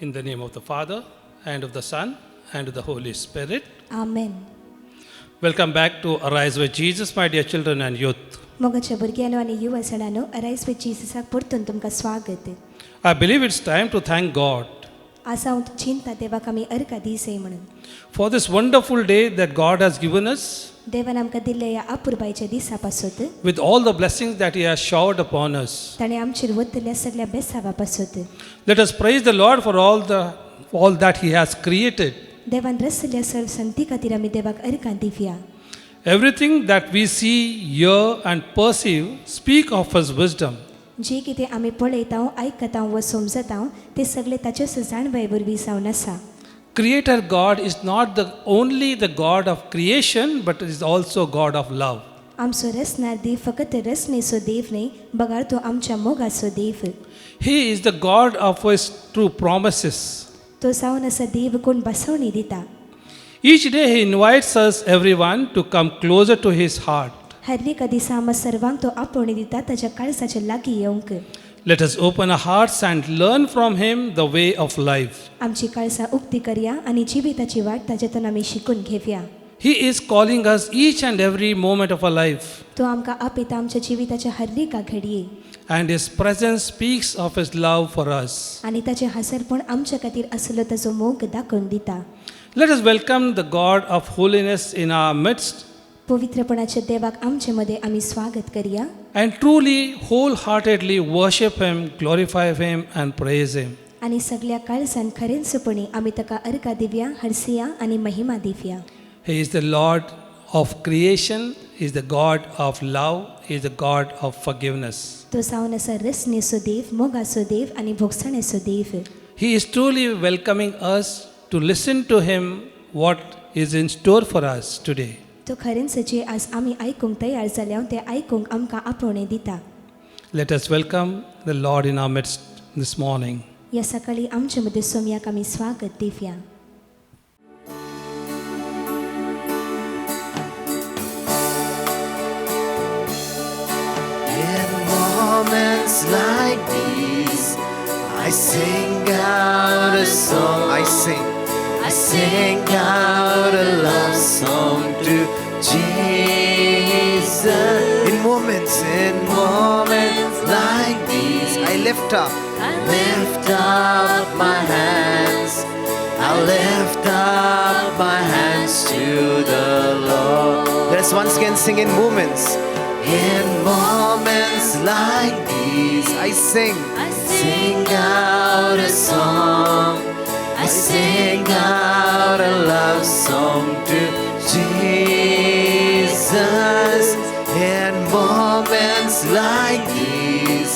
In the name of the Father, and of the Son, and of the Holy Spirit. Amen. Welcome back to Arise with Jesus, my dear children and youth. मोगाच्या भुरग्यांनो आनी युवसणांनो arise with जीससाक परतून तुमकां स्वागत. I believe it's time to thank God आसा हांव चिंता देवाक आमी अर्घा दिसय म्हणून for this wonderful day that God has given us, देवान आमकां दिल्ल्या ह्या अपुरबायच्या दिसा पासत with all the blessings that He has showered upon us. ताणें आमचेर वतल्या सगळ्या बेसावा पासत Let us praise the Lord for all that He has created. देवान रचल्या सर्व संती खातीर आमी देवाक अर्घा Divya. Everything that we see, hear, and perceive speak of His wisdom. जे कितें आमी पळयता आयकता वा समजता ते सगळे ताचेच जाणवे वरवीं जावन आसा. Creator God is not only the God of creation, but is also God of love. आमचो रचणार देव फकत रचनेचो देव न्ही, बगार तो आमच्या मोगाचो देव. He is the God of His true promises. तो जावन आसा देव कोण बसवणी दिता. Each day He invites us, everyone, to come closer to His heart. हर एका दिसा आमी सर्वांक तो आपोवणी दिता ताच्या काळजाच्या लागीं येवंक. Let us open our hearts and learn from Him the way of life. आमची काळजां उक्ती करया आनी जिविताची वाट ताजेतून आमी शिकून घेवया. He is calling us each and every moment of our life. तो आमकां आपयता आमच्या जिविताच्या हर एका घडये. And His presence speaks of His love for us. आनी ताचें हसरपण आमच्या खातीर आसलो ताचो मोग दाखोवन दिता. Let us welcome the God of holiness in our midst पवित्रपणाच्या देवाक आमचे मदें आमी स्वागत करया and truly, wholeheartedly worship Him, glorify Him, and praise Him. आनी सगळ्या काळजान खरेंचपणी आमी ताका अर्घा दिवया, हरसिया आनी महिमा Divya. He is the Lord of creation, He is the God of love, He is the God of forgiveness. तो जावन आसा रचनेचो देव, मोगाचो देव आनी भोगसणेचो देव. He is truly welcoming us to listen to Him, what is in store for us today. तो खरेंच जे आज आमी आयकूंक तयार जाल्या ते आयकूंक आमकां आपोवणें दिता. Let us welcome the Lord in our midst this morning. ह्या सकाळी आमचे मदें सोमयाक आमी स्वागत Divya. In moments like these, I sing out a song. I sing out a love song to Jesus. In moments like these, I lift up my hands. I lift up my hands to the Lord. Let us once again sing in moments. In moments like these, I sing out a song. I sing out a love song to Jesus. In moments like these,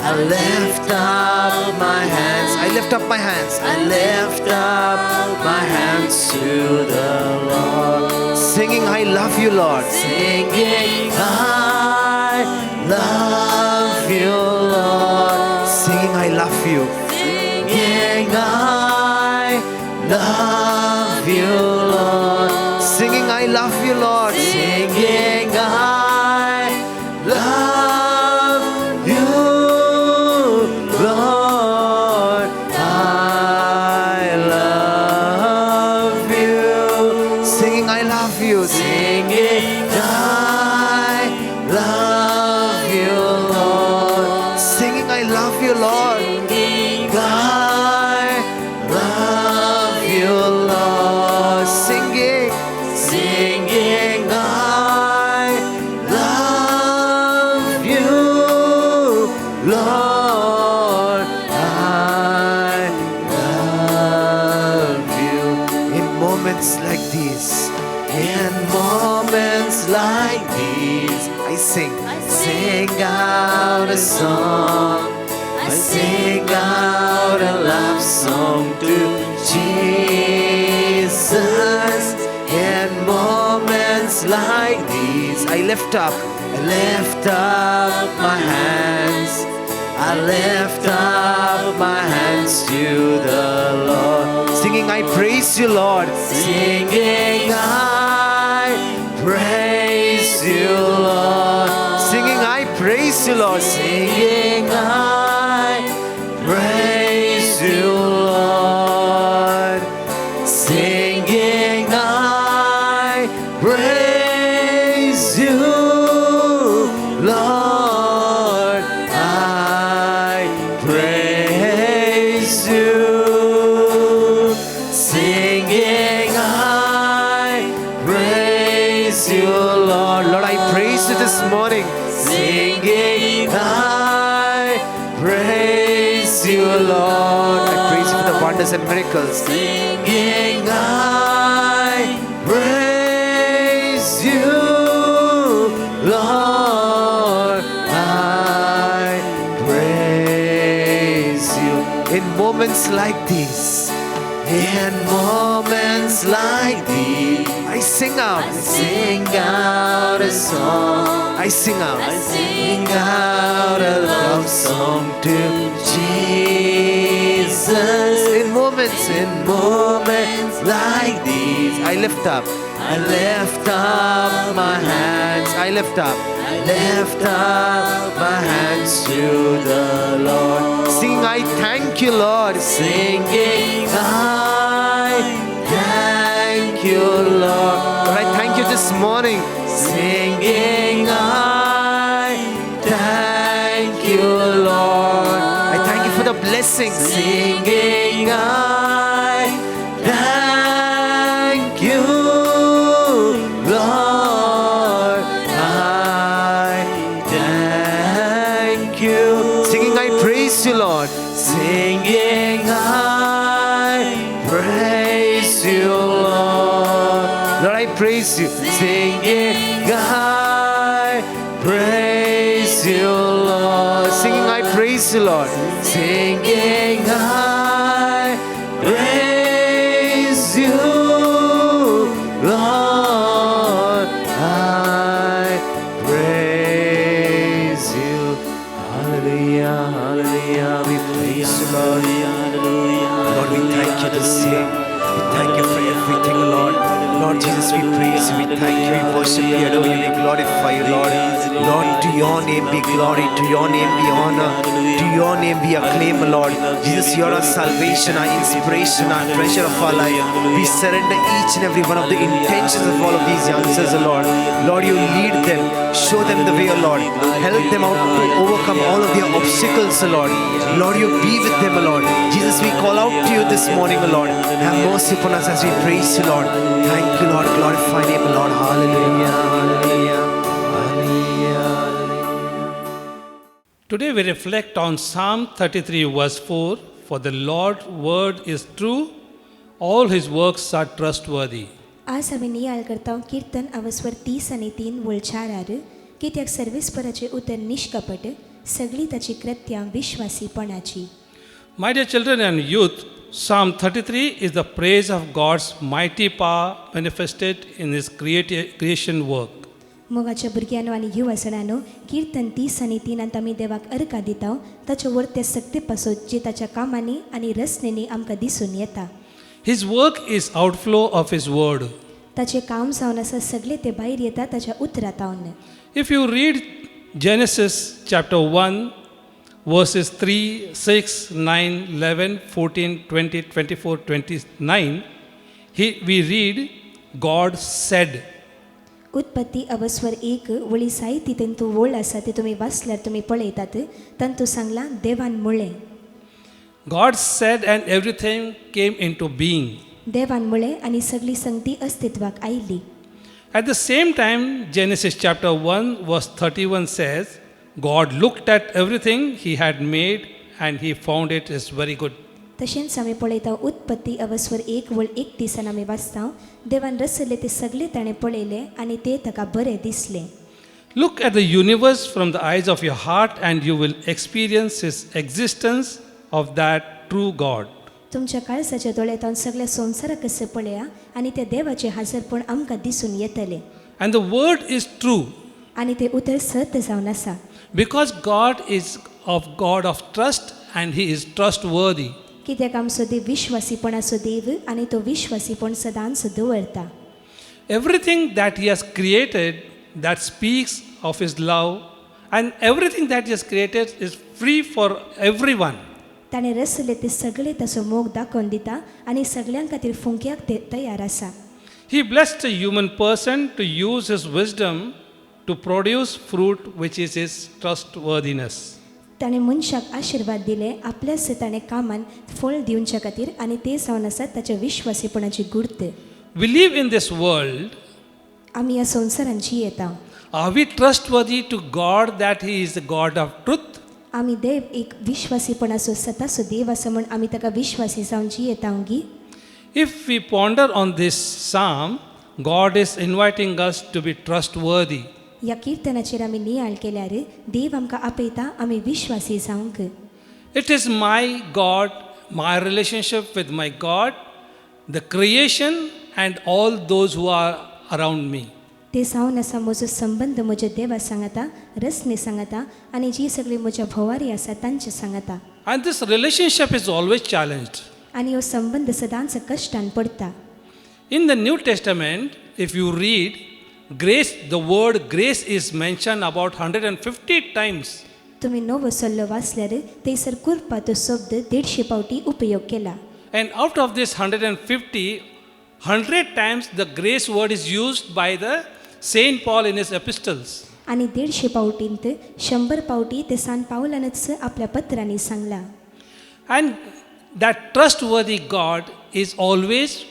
I lift up my hands. I lift up my hands. I lift up my hands to the Lord. Singing, I love you, Lord. Singing, I love you, Lord. Singing, I love you. Singing, I love you, Lord. Singing, I love you, Lord. Singing, I love you, Lord. I love you. Singing, I love you. Singing, I love you, Lord. Singing, I love you, Lord. Like these, I sing out a song. I sing out a love song to Jesus. In moments like these, I lift up my hands. I lift up my hands to the Lord. Singing, I praise you, Lord. Singing, I praise you, Lord. Singing, I praise you, Lord. Singing, I praise you, Lord. praise you, singing I praise you, Lord. Lord, I praise you this morning, singing I praise you, Lord. I praise you for the wonders and miracles, singing I praise you, Lord. I praise you in moments like these. In moments like these, I sing out a song. I sing out a love song to Jesus. In moments like these, I lift up my hands. I lift up my hands to the Lord. Sing, I thank you, Lord. Singing, I thank you, Lord. Lord, I thank you this morning. Singing, I thank you, Lord. I thank you for the blessing. Singing, I thank you, Lord. I thank you. Singing, I praise you, Lord. Singing, I praise you, Lord. Lord, I praise you. Singing, I praise you, Lord. Singing, I praise you, Lord. Singing, I praise you, Lord. I praise you. Hallelujah, hallelujah. We praise you, Lord. Lord, we thank you this day. We thank you for everything, Lord. Lord Jesus, we praise you, we thank you, we worship you, adore you, we glorify you, Lord. Lord, to your name be glory, to your name be honor, to your name be acclaim, Lord. Jesus, you are our salvation, our inspiration, our treasure of our life. We surrender each and every one of the intentions of all of these youngsters, Lord. Lord, you lead them, show them the way, Lord. Help them out to overcome all of their obstacles, Lord. Lord, you be with them, Lord. Jesus, we call out to you this morning, Lord. Have mercy upon us as we praise you, Lord. Thank you, Lord. Glorify name, Lord. Hallelujah. Hallelujah. Today we reflect on Psalm 33 verse 4. For the Lord's word is true, all his works are trustworthy. आज आम्ही नियाळ करता कीर्तन अवस्वर 30 आणि 3 वोल 4 कित्याक सर्वेस्पराचे उतर निष्कपट सगळी ताची कृत्यां विश्वासीपणाची. My dear children and youth, Psalm 33 is the praise of God's mighty power manifested in his creation work. मोगाच्या भुरग्यांनो आनी युवासणांनो कीर्तन 30 आणि 3 आमी देवाक अर्का दिता ताचे वर्ते सक्ती पासून जी ताच्या कामांनी आनी रचनेनी आमकां दिसून येता. His work is outflow of his word. ताचे काम जावन आसा सगळे ते भायर येता ताच्या उतरांतावन. If you read Genesis chapter 1 verses 3, 6, 9, 11, 14, 20, 24, 29, we read God said. उत्पत्ती अवस्वर 1 वळी 6 तितून तू वोळ आसा ते तुमी वाचल्यार तुमी पळयतात तंतू सांगला देवान मुळे. God said and everything came into being. देवान मुळे आनी सगळी संगती अस्तित्वाक oily. At the same time, Genesis chapter 1 verse 31 says, God looked at everything he had made and he found it is very good. तशेंच आमी पळयता उत्पत्ती अवस्वर 1 वळ 31 आमी वाचता देवान रचले ते सगळे ताणें पळयले आनी ते ताका बरें दिसले. Look at the universe from the eyes of your heart and you will experience his existence of that true God. तुमच्या काळजाच्या दोळ्यांतल्यान सगळ्या संवसाराक कशें पळया आनी ते देवाचे हाजरपण आमकां दिसून येतले. And the word is true आनी ते उतर सत्य जावन आसा. because God is God of trust and he is trustworthy. कित्याक आमचो देव विश्वासीपणाचो देव आनी तो विश्वासीपण सदांच दवरता. Everything that he has created that speaks of his love and everything that he has created is free for everyone. ताणें रचले ते सगळे ताचो मोग दाखोवन दिता आनी सगळ्यां खातीर फुंक्याक ते तयार आसा. He blessed a human person to use his wisdom to produce fruit which is his trustworthiness. ताणें मनशाक आशिर्वाद दिले आपल्याच ताणें कामान फळ दिवच्या खातीर आनी ते जावन आसात ताच्या विश्वासीपणाची गुर्त. We live in this world. आमी ह्या संवसारान जियेता. Are we trustworthy to God that He is the God of truth? आमी देव एक विश्वासीपणाचो सताचो देव आसा म्हूण आमी ताका विश्वासी जावन जियेता ओंगी. If we ponder on this psalm, God is inviting us to be trustworthy. ह्या किर्तनाचेर आमी नियाळ केल्यार देव आमकां आपयता आमी विश्वासी जावंक. It is my God, my relationship with my God, the creation and all those who are around me. ते जावन आसा म्हजो संबंद म्हज्या देवा सांगाता, रसने सांगाता आनी जी सगळी म्हज्या भोवारी आसा तांचे सांगाता. And this relationship is always challenged. आनी हो संबंध सदांच कश्टान पडटा. In the New Testament, if you read, grace, the word grace is mentioned about 150 times. तुमी नवो सल्लो वाचल्यार थंयसर कुरपा तो शब्द 150 फावटी उपयोग केला. And out of this 150, 100 times the grace word is used by the Saint Paul in his epistles. आनी 150 फावटींत 100 फावटी ते सान पावलानच आपल्या पत्रांनी Sangla. And that trustworthy God is always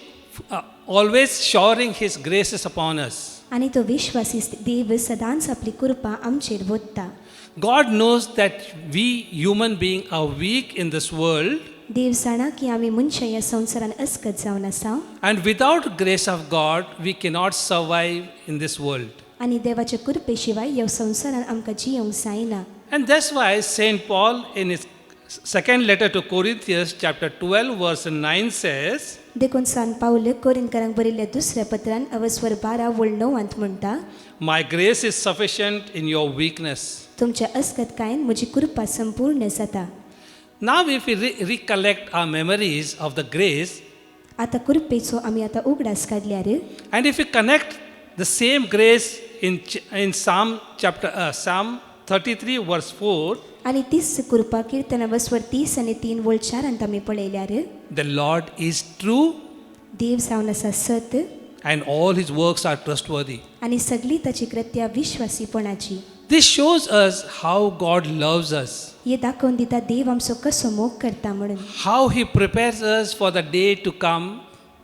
showering his graces upon us. आनी तो विश्वासी देव सदांच आपली कृपा आमचेर वोत्ता. God knows that we human beings are weak in this world, देव जाणा की आमी मनशां ह्या संवसारान अस्कत जावन आसा and without grace of God we cannot survive in this world. आनी देवाच्या कृपे शिवाय ह्या संवसारान आमकां जियोंक जायना. And that's why Saint Paul in his second letter to Corinthians chapter 12 verse 9 says, देखून सान पावल कोरिंथकारांक बरयल्ल्या दुसऱ्या पत्रान अवस्वर 12 वळ 9 म्हणटा, my grace is sufficient in your weakness. तुमच्या अस्कतकायेन म्हजी कृपा संपूर्ण जाता. Now if we recollect our memories of the grace, आतां कृपेचो आमी आतां उगडास काडल्यार and if we connect the same grace in Psalm 33 verse 4, आनी तीच कृपा किर्तना वस्वर 30 आनी 3 वळ 4 आमी पळयल्यार the Lord is true देव जावन आसा सत and all his works are trustworthy. आनी सगळी ताची कृत्या विश्वासीपणाची. This shows us how God loves us, हे दाखोवन दिता देव आमचो कसो मोग करता म्हणून. how he prepares us for the day to come,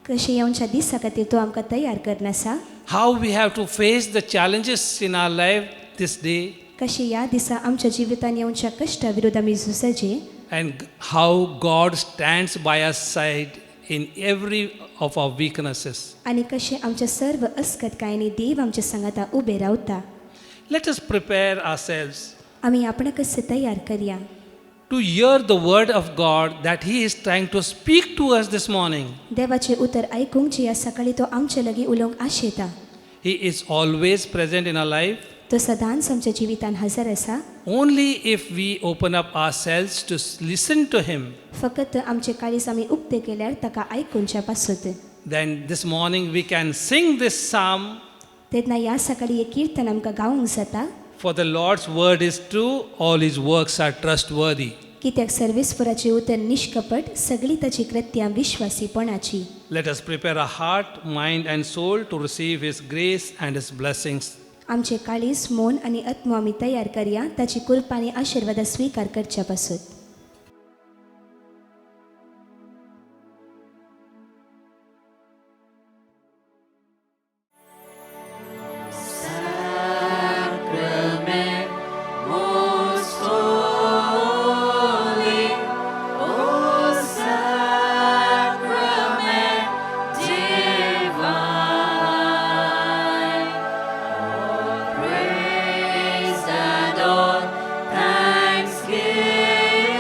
कशें येवच्या दिसा खातीर तो आमकां तयार करनासा, how we have to face the challenges in our life this day, कशें ह्या दिसा आमच्या जिवितान येवच्या कश्टा विरोध आमी झुजचे, and how God stands by our side in every of our weaknesses. आनी कशें आमच्या सर्व अस्कतकायांनी देव आमच्या सांगाता उबे रावता. Let us prepare ourselves आमी आपणाक कशें तयार करया to hear the word of God that he is trying to speak to us this morning. देवाचें उतर आयकूंक जी सकाळी तो आमचे लागीं उलोवंक आशेता. He is always present in our life. तो सदांच आमच्या जिवितान हजर आसा. Only if we open up ourselves to listen to him, फकत आमचे काळीज आमी उक्ते केल्यार ताका आयकूनच्या पासत. then this morning we can sing this psalm, तेन्ना ह्या सकाळी एक कीर्तन आमकां गावंक जाता. for the Lord's word is true, all his works are trustworthy. कित्याक सर्वेस्पराचें उतर निश्कपट, सगळी ताची कृत्यां विश्वासीपणाची. Let us prepare our heart, mind and soul to receive his grace and his blessings. आमचे काळीज मन आनी आत्मो आमी तयार करया ताची कृपा आनी आशिर्वाद स्वीकार करच्या पासत. Praise the Lord, thanksgiving.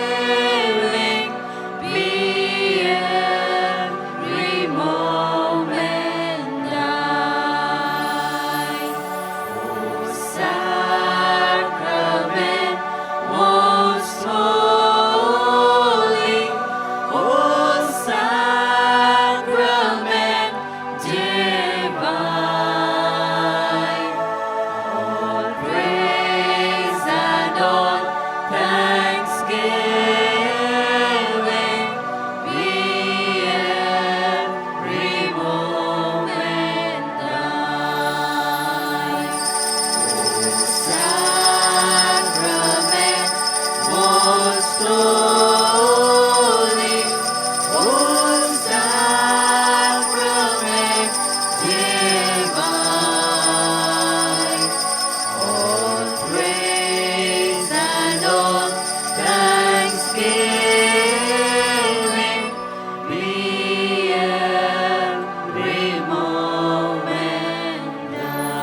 Oh, sacrament divine, all praise and all thanksgiving be every moment thine.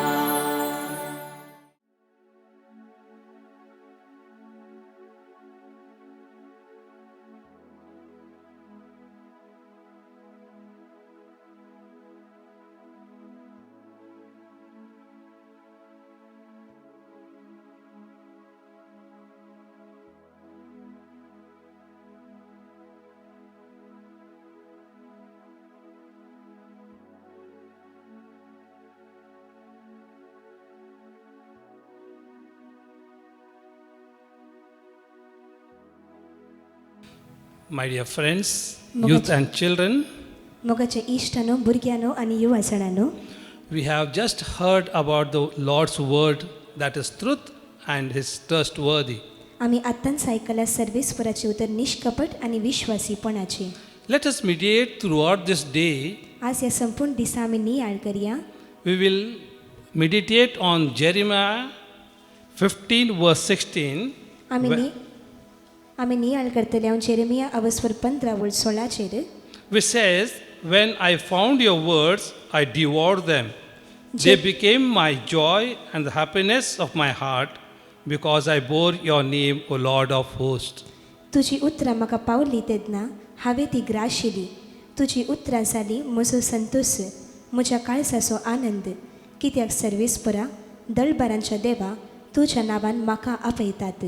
My dear friends, youth and children, मोगाच्या इश्टानो भुरग्यानो आनी युवा सणानो we have just heard about the Lord's word that is truth and is trustworthy. आमी आत्ताच आयकला सर्वेस्पराचे उतर निष्कपट आनी विश्वासीपणाचे. Let us meditate throughout this day. आज ह्या संपूर्ण दिसा आमी नियाळ करया. We will meditate on Jeremiah 15 verse 16. आमी नियाळ करतले हांव जेरेमिया अवस्वर 15 वळ 16 Which says, when I found your words, I devoured them. They became my joy and the happiness of my heart, because I bore your name, O Lord of hosts. तुजी उतरां म्हाका पावली तेन्ना हांवें ती ग्राशिली. तुजी उतरां जाली म्हजो संतोष, म्हज्या काळजाचो आनंद. कित्याक सर्वेस्परा दळबारांच्या देवा तुज्या नांवान म्हाका आपयतात.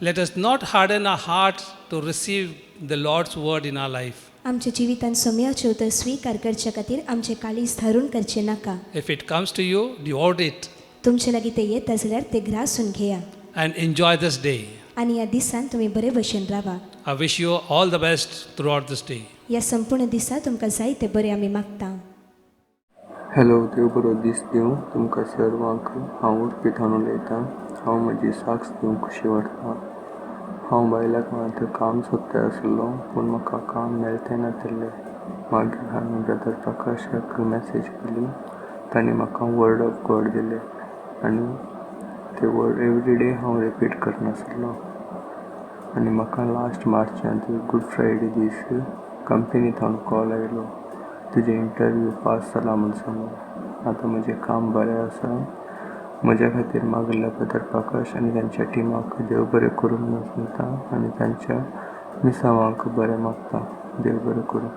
Let us not harden our hearts to receive the Lord's word in our life. आमच्या जिवितांत सोम्याचे उतर स्वीकार करचे खातीर आमचे काळीज धरून करचे नाका. If it comes to you, devour it तुमचे लागीं ते येता जाल्यार ते ग्रासून घेया and enjoy this day. आनी ह्या दिसान तुमी बरे भशेन रावा. I wish you all the best throughout this day. ह्या संपूर्ण दिसा तुमकां जायते बरे आमी मागता. हॅलो, देव बरो दीस दिवं तुमकां सर्वांक. हांव उर्पितान उलयतां. हांव म्हजी साक्ष दिवंक खुशी वाडटां. हांव बायलाक मात काम सोदता आसलो, पूण म्हाका काम मेळचें नाशिल्लें. मागीर हांवें ब्रदर प्रकाशाक मॅसेज केली. ताणें म्हाका वर्ड ऑफ गॉड दिलें आनी ते वर्ड एवरी डे हांव रिपीट करनासलो. आनी म्हाका लास्ट मार्चांत गूड फ्रायडे दीस कंपनींतल्यान कॉल आयलो, तुजें इंटरव्यू पास जाला म्हूण सांगून. आतां म्हजें काम बरें आसा. म्हज्या खातीर मागल्या ब्रदर प्रकाश आनी तांच्या टिमाक देव बरें करून सांगता आनी तांच्या मिसावांक बरें मागता. देव बरें करूं.